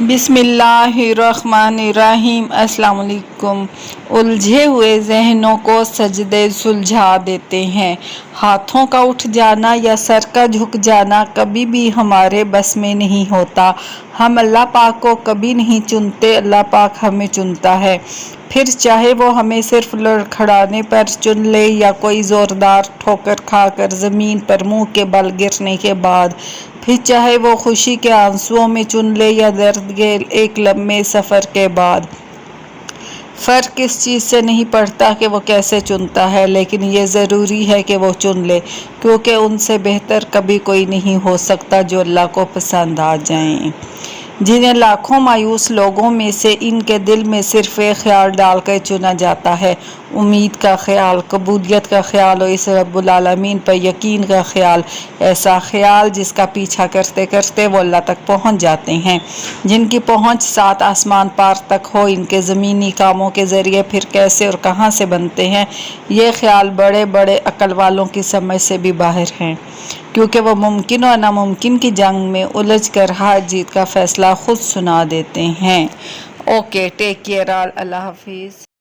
بسم اللہ الرحمن الرحیم۔ السلام علیکم۔ الجھے ہوئے ذہنوں کو سجدے سلجھا دیتے ہیں۔ ہاتھوں کا اٹھ جانا یا سر کا جھک جانا کبھی بھی ہمارے بس میں نہیں ہوتا۔ ہم اللہ پاک کو کبھی نہیں چنتے، اللہ پاک ہمیں چنتا ہے۔ پھر چاہے وہ ہمیں صرف لڑکھڑانے پر چن لے یا کوئی زوردار ٹھوکر کھا کر زمین پر منہ کے بل گرنے کے بعد، پھر چاہے وہ خوشی کے آنسوؤں میں چن لے یا درد کے ایک لمبے سفر کے بعد۔ فرق اس چیز سے نہیں پڑتا کہ وہ کیسے چنتا ہے، لیکن یہ ضروری ہے کہ وہ چن لے، کیونکہ ان سے بہتر کبھی کوئی نہیں ہو سکتا جو اللہ کو پسند آ جائیں۔ جنہیں لاکھوں مایوس لوگوں میں سے ان کے دل میں صرف ایک خیال ڈال کر چنا جاتا ہے، امید کا خیال، قبولیت کا خیال اور اس رب العالمین پر یقین کا خیال۔ ایسا خیال جس کا پیچھا کرتے کرتے وہ اللہ تک پہنچ جاتے ہیں، جن کی پہنچ 7 آسمان پار تک ہو۔ ان کے زمینی کاموں کے ذریعے پھر کیسے اور کہاں سے بنتے ہیں، یہ خیال بڑے بڑے عقل والوں کی سمجھ سے بھی باہر ہیں، کیونکہ وہ ممکن اور ناممکن کی جنگ میں الجھ کر ہار جیت کا فیصلہ خود سنا دیتے ہیں۔ اوکے، ٹیک کیئر آل، اللہ حافظ۔